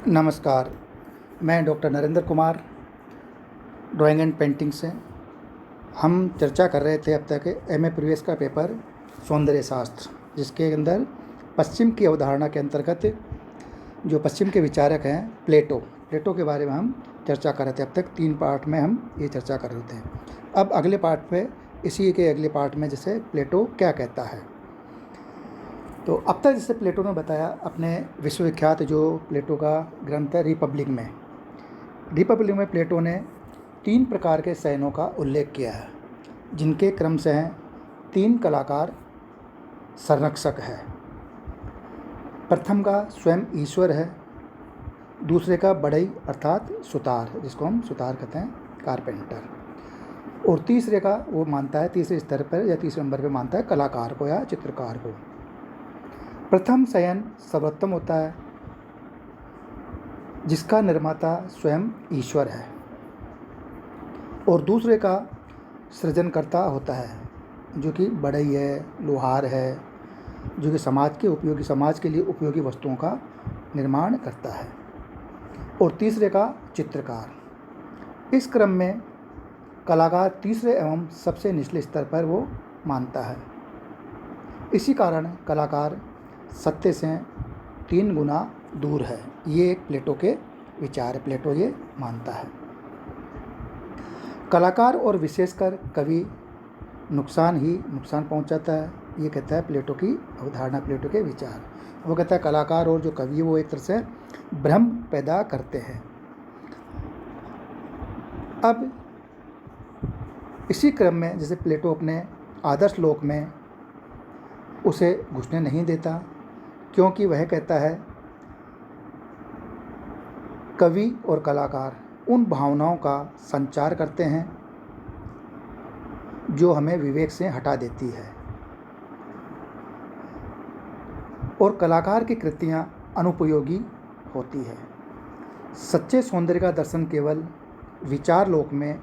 नमस्कार, मैं doctor Narendra Kumar, drawing and painting से। हम चर्चा कर रहे थे अब तक एमए प्रीवियस का पेपर सौंदर्य शास्त्र, जिसके अंदर पश्चिम की अवधारणा के अंतर्गत जो पश्चिम के विचारक हैं प्लेटो के बारे में हम चर्चा कर रहे थे। अब तक 3 पार्ट में हम ये चर्चा कर रहे थे। अब अगले पार्ट पे इसी के अगले पार्ट में जैसे प्लेटो क्या कहता है। तो अब तक जैसे प्लेटो ने बताया अपने विश्वविख्यात जो प्लेटो का ग्रंथ है रिपब्लिक में प्लेटो ने 3 प्रकार के शयनों का उल्लेख किया है, जिनके क्रम से हैं 3 कलाकार संरक्षक है। प्रथम का स्वयं ईश्वर है, दूसरे का बढ़ई अर्थात सुतार, जिसको हम सुतार कहते हैं, कारपेंटर, और तीसरे का वो मानता है तीसरे स्तर पर या तीसरे नंबर पर मानता है कलाकार को या चित्रकार को। प्रथम शयन सर्वोत्तम होता है, जिसका निर्माता स्वयं ईश्वर है, और दूसरे का सृजनकर्ता होता है, जो कि बढ़ई है, लोहार है, जो कि समाज के लिए उपयोगी वस्तुओं का निर्माण करता है, और तीसरे का चित्रकार। इस क्रम में कलाकार तीसरे एवं सबसे निचले स्तर पर वो मानता है। इसी कारण कलाकार सत्य से 3 गुना दूर है। ये एक प्लेटो के विचार है, प्लेटो ये मानता है। कलाकार और विशेषकर कवि नुकसान पहुंचाता है, ये कहता है प्लेटो की अवधारणा, प्लेटो के विचार। वो कहता है कलाकार और जो कवि वो एक तरह से भ्रम पैदा करते हैं। अब इसी क्रम में जैसे प्लेटो अपने आदर्श लोक में उसे घुसने नहीं देता, क्योंकि वह कहता है कवि और कलाकार उन भावनाओं का संचार करते हैं जो हमें विवेक से हटा देती है, और कलाकार की कृतियां अनुपयोगी होती है। सच्चे सौंदर्य का दर्शन केवल विचार लोक में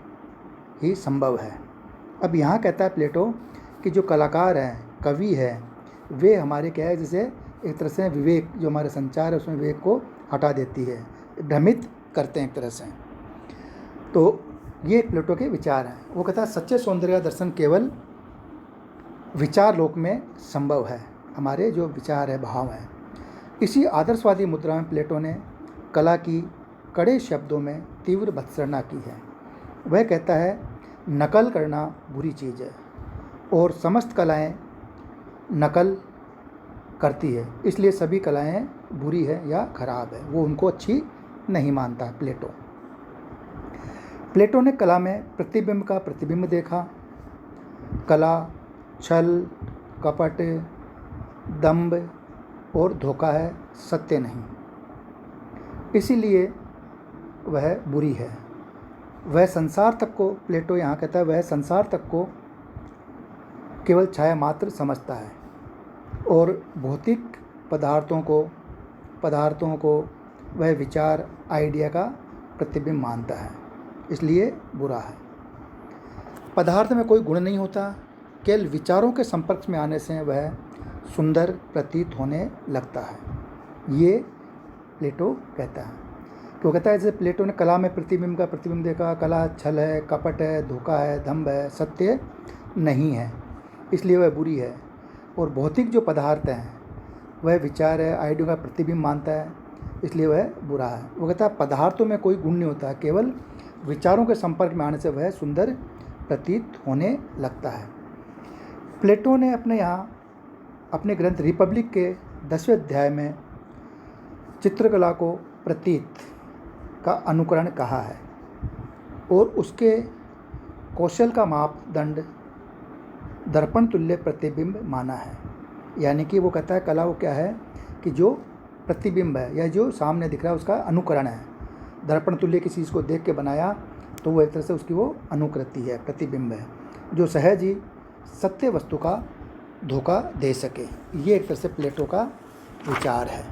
ही संभव है। अब यहाँ कहता है प्लेटो कि जो कलाकार हैं, कवि है, वे हमारे क्या है, जैसे एक तरह से विवेक, जो हमारे संचार है उसमें विवेक को हटा देती है, भ्रमित करते हैं एक तरह से। तो ये प्लेटो के विचार हैं। वो कहता है सच्चे सौंदर्य का दर्शन केवल विचार लोक में संभव है, हमारे जो विचार है, भाव है। इसी आदर्शवादी मुद्रा में प्लेटो ने कला की कड़े शब्दों में तीव्र भत्सना की है। वह कहता है नकल करना बुरी चीज़ है, और समस्त कलाएं नकल करती है, इसलिए सभी कलाएं बुरी है या खराब है, वो उनको अच्छी नहीं मानता प्लेटो ने कला में प्रतिबिंब का प्रतिबिंब देखा। कला छल, कपट, दंभ और धोखा है, सत्य नहीं, इसीलिए वह बुरी है। वह संसार तक को, प्लेटो यहाँ कहता है, वह संसार तक को केवल छाया मात्र समझता है, और भौतिक पदार्थों को वह विचार, आइडिया का प्रतिबिंब मानता है, इसलिए बुरा है। पदार्थ में कोई गुण नहीं होता, केवल विचारों के संपर्क में आने से वह सुंदर प्रतीत होने लगता है, ये प्लेटो कहता है। तो कहता है जैसे प्लेटो ने कला में प्रतिबिंब का प्रतिबिंब देखा, कला छल है, कपट है, धोखा है, दंभ है, सत्य नहीं है, इसलिए वह बुरी है। और भौतिक जो पदार्थ हैं वह विचार है, आइडिया का प्रतिबिंब मानता है, इसलिए वह बुरा है। वो कहता है पदार्थों में कोई गुण नहीं होता, केवल विचारों के संपर्क में आने से वह सुंदर प्रतीत होने लगता है। प्लेटो ने अपने ग्रंथ रिपब्लिक के 10वें अध्याय में चित्रकला को प्रतीत का अनुकरण कहा है, और उसके कौशल का मापदंड दर्पण तुल्य प्रतिबिंब माना है। यानी कि वो कहता है कला वो क्या है कि जो प्रतिबिंब है या जो सामने दिख रहा है उसका अनुकरण है। दर्पण तुल्य किसी चीज़ को देख के बनाया तो वो एक तरह से उसकी वो अनुकृति है, प्रतिबिंब है, जो सहज ही सत्य वस्तु का धोखा दे सके। ये एक तरह से प्लेटो का विचार है।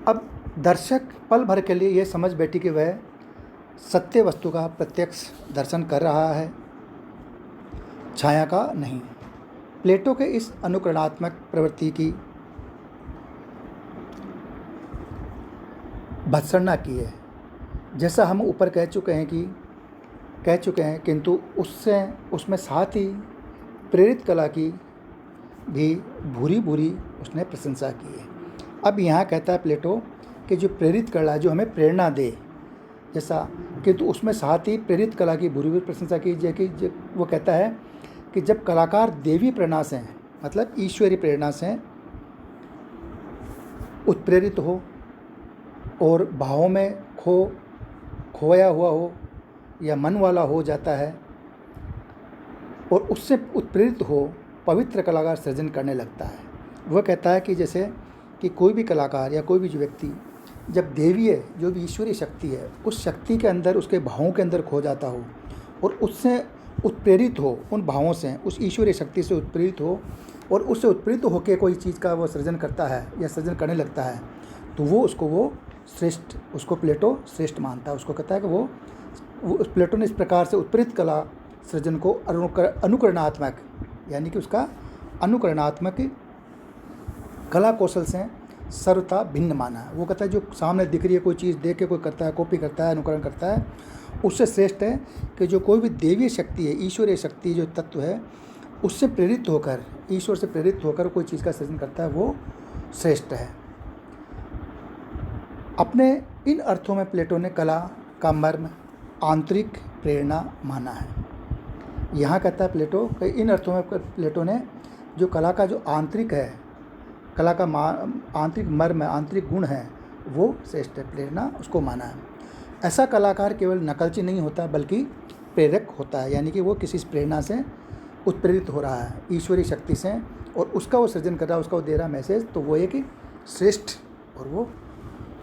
अब दर्शक पल भर के लिए ये समझ बैठी कि वह सत्य वस्तु का प्रत्यक्ष दर्शन कर रहा है, छाया का नहीं। प्लेटो के इस अनुकरणात्मक प्रवृत्ति की भत्सना की है। जैसा हम ऊपर कह चुके हैं, किंतु उसमें साथ ही प्रेरित कला की भी भूरी भूरी उसने प्रशंसा की है। अब यहाँ कहता है प्लेटो कि जो प्रेरित कला जो हमें प्रेरणा दे, जैसा, किंतु उसमें साथ ही प्रेरित कला की भूरी भूरी प्रशंसा की, जबकि वो कहता है कि जब कलाकार देवी प्रेरणा से, मतलब ईश्वरीय प्रेरणा से उत्प्रेरित हो और भावों में खोया हुआ हो या मन वाला हो जाता है और उससे उत्प्रेरित हो, पवित्र कलाकार सृजन करने लगता है। वह कहता है कि जैसे कि कोई भी कलाकार या कोई भी जो व्यक्ति जब देवीय जो भी ईश्वरीय शक्ति है उस शक्ति के अंदर, उसके भावों के अंदर खो जाता हो और उससे उत्प्रेरित हो, उन भावों से, उस ईश्वरीय शक्ति से उत्प्रेरित हो और उससे उत्प्रेरित होकर कोई चीज़ का वो सृजन करता है या सृजन करने लगता है, तो वो श्रेष्ठ, उसको प्लेटो श्रेष्ठ मानता है। उसको कहता है कि वो प्लेटो ने इस प्रकार से उत्प्रेरित कला सृजन को अनुकरणात्मक, यानी कि उसका अनुकरणात्मक कला कौशल से सर्वथा भिन्न माना है। वो कहता है जो सामने दिख रही है कोई चीज़ देख के कोई करता है, कॉपी करता है, अनुकरण करता है, उससे श्रेष्ठ है कि जो कोई भी देवीय शक्ति है, ईश्वरीय शक्ति जो तत्व है, उससे प्रेरित होकर, ईश्वर से प्रेरित होकर कोई चीज़ का सृजन करता है, वो श्रेष्ठ है। अपने इन अर्थों में प्लेटो ने कला का मर्म आंतरिक प्रेरणा माना है। यहाँ कहता है प्लेटो कि इन अर्थों में प्लेटो ने जो कला का जो आंतरिक है, कला का आंतरिक मर्म, आंतरिक गुण है, वो श्रेष्ठ है, प्रेरणा उसको माना है। ऐसा कलाकार केवल नकलची नहीं होता बल्कि प्रेरक होता है, यानी कि वो किसी प्रेरणा से उत्प्रेरित हो रहा है ईश्वरीय शक्ति से और उसका वो सृजन कर रहा है, उसका वो दे रहा मैसेज, तो वो एक श्रेष्ठ और वो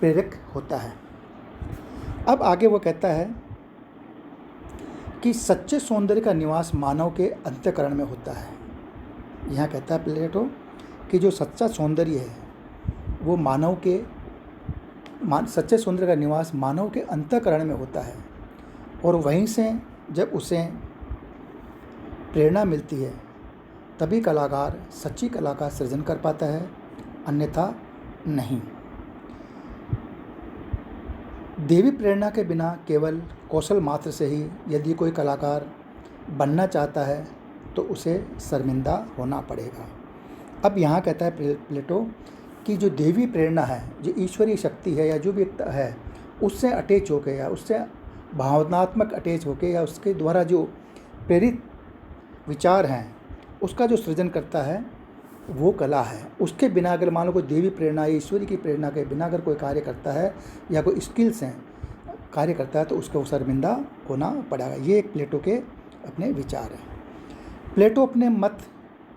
प्रेरक होता है। अब आगे वो कहता है कि सच्चे सौंदर्य का निवास मानव के अंतःकरण में होता है। यहाँ कहता है प्लेटो कि जो सच्चा सौंदर्य है वो सच्चे सौंदर्य का निवास मानव के अंतःकरण में होता है और वहीं से जब उसे प्रेरणा मिलती है तभी कलाकार सच्ची कला का सृजन कर पाता है, अन्यथा नहीं। देवी प्रेरणा के बिना केवल कौशल मात्र से ही यदि कोई कलाकार बनना चाहता है तो उसे शर्मिंदा होना पड़ेगा। अब यहाँ कहता है प्लेटो कि जो देवी प्रेरणा है, जो ईश्वरीय शक्ति है या जो भी है, उससे अटैच होकर या उससे भावनात्मक अटैच होकर या उसके द्वारा जो प्रेरित विचार हैं उसका जो सृजन करता है वो कला है। उसके बिना अगर मान लो कोई देवी प्रेरणा या ईश्वरी की प्रेरणा के बिना अगर कोई कार्य करता है या कोई स्किल्स हैं कार्य करता है तो उसको शर्मिंदा होना पड़ेगा। ये एक प्लेटो के अपने विचार हैं। प्लेटो अपने मत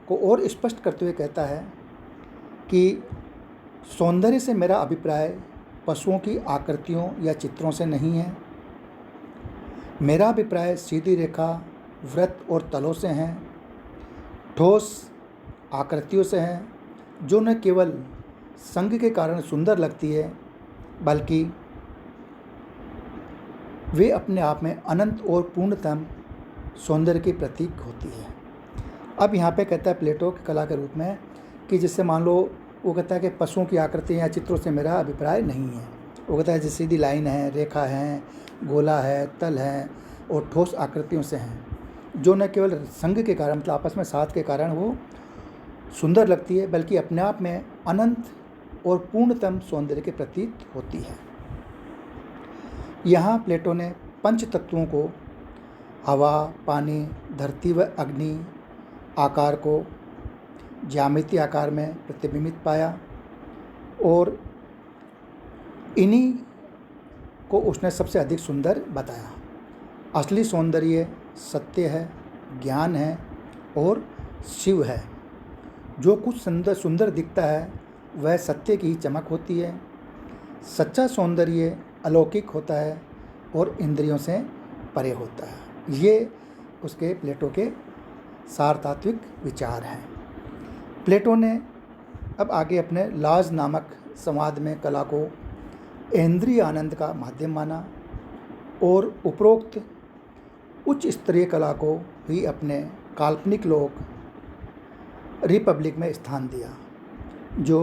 को और स्पष्ट करते हुए कहता है कि सौंदर्य से मेरा अभिप्राय पशुओं की आकृतियों या चित्रों से नहीं है। मेरा अभिप्राय सीधी रेखा, वृत्त और तलों से हैं, ठोस आकृतियों से हैं जो न केवल संग के कारण सुंदर लगती है बल्कि वे अपने आप में अनंत और पूर्णतम सौंदर्य की प्रतीक होती है। अब यहाँ पे कहता है प्लेटो की कला के रूप में कि जिससे मान लो वो कहता है कि पशुओं की आकृतियाँ या चित्रों से मेरा अभिप्राय नहीं है। वो कहता है जैसे सीधी लाइन है, रेखा है, गोला है, तल है और ठोस आकृतियों से हैं जो न केवल संग के कारण, मतलब आपस में साथ के कारण वो सुंदर लगती है बल्कि अपने आप में अनंत और पूर्णतम सौंदर्य के प्रतीक होती है। यहाँ प्लेटो ने पंच तत्वों को हवा, पानी, धरती व अग्नि आकार को ज्यामितीय आकार में प्रतिबिंबित पाया और इन्हीं को उसने सबसे अधिक सुंदर बताया। असली सौंदर्य सत्य है, ज्ञान है और शिव है। जो कुछ सुंदर दिखता है वह सत्य की ही चमक होती है। सच्चा सौंदर्य अलौकिक होता है और इंद्रियों से परे होता है। ये उसके प्लेटो के सारतात्विक विचार हैं। प्लेटो ने अब आगे अपने लाज नामक संवाद में कला को इंद्रिय आनंद का माध्यम माना और उपरोक्त उच्च स्तरीय कला को ही अपने काल्पनिक लोक रिपब्लिक में स्थान दिया जो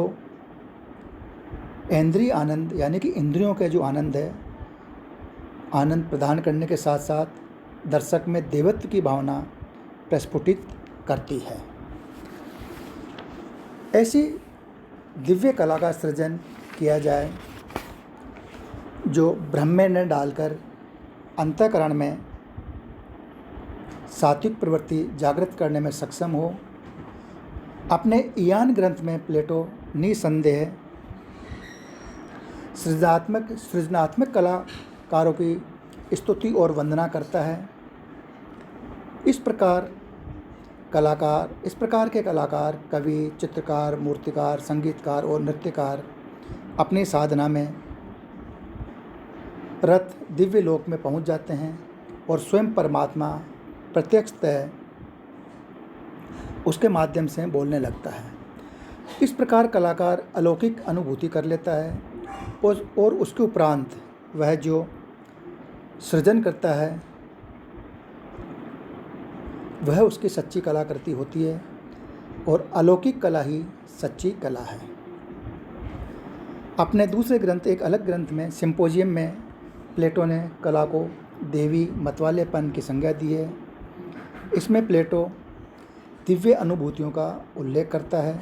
इंद्रिय आनंद यानी कि इंद्रियों के जो आनंद है, आनंद प्रदान करने के साथ साथ दर्शक में देवत्व की भावना प्रस्फुटित करती है। ऐसी दिव्य कला का सृजन किया जाए जो ब्रह्म में डालकर अंतःकरण में सात्विक प्रवृत्ति जागृत करने में सक्षम हो। अपने ईयान ग्रंथ में प्लेटो निसंदेह सृजनात्मक कलाकारों की स्तुति और वंदना करता है। इस प्रकार के कलाकार, कवि, चित्रकार, मूर्तिकार, संगीतकार और नृत्यकार अपनी साधना में रत दिव्य लोक में पहुंच जाते हैं और स्वयं परमात्मा प्रत्यक्षतः उसके माध्यम से बोलने लगता है। इस प्रकार कलाकार अलौकिक अनुभूति कर लेता है और उसके उपरांत वह जो सृजन करता है वह उसकी सच्ची कलाकृति होती है और अलौकिक कला ही सच्ची कला है। अपने दूसरे ग्रंथ, एक अलग ग्रंथ में सिम्पोजियम में प्लेटो ने कला को देवी मतवालेपन की संज्ञा दी है। इसमें प्लेटो दिव्य अनुभूतियों का उल्लेख करता है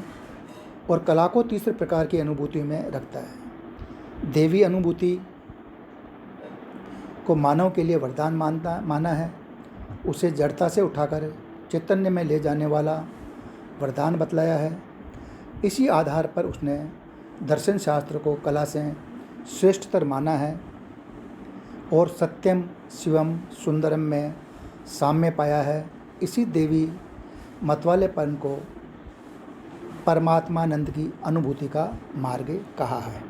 और कला को तीसरे प्रकार की अनुभूतियों में रखता है। देवी अनुभूति को मानव के लिए वरदान माना है। उसे जड़ता से उठाकर चैतन्य में ले जाने वाला वरदान बतलाया है। इसी आधार पर उसने दर्शन शास्त्र को कला से श्रेष्ठतर माना है और सत्यम शिवम सुंदरम में साम्य पाया है। इसी देवी मतवालेपन को परमात्मानंद की अनुभूति का मार्ग कहा है।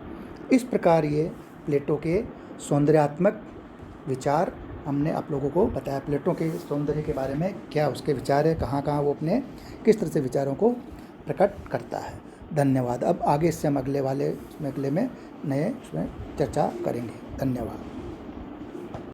इस प्रकार ये प्लेटो के सौंदर्यात्मक विचार हमने आप लोगों को बताया। प्लेटो के सौंदर्य के बारे में क्या उसके विचार है, कहाँ कहाँ वो अपने किस तरह से विचारों को प्रकट करता है। धन्यवाद। अब आगे से हम अगले में नए उसमें चर्चा करेंगे। धन्यवाद।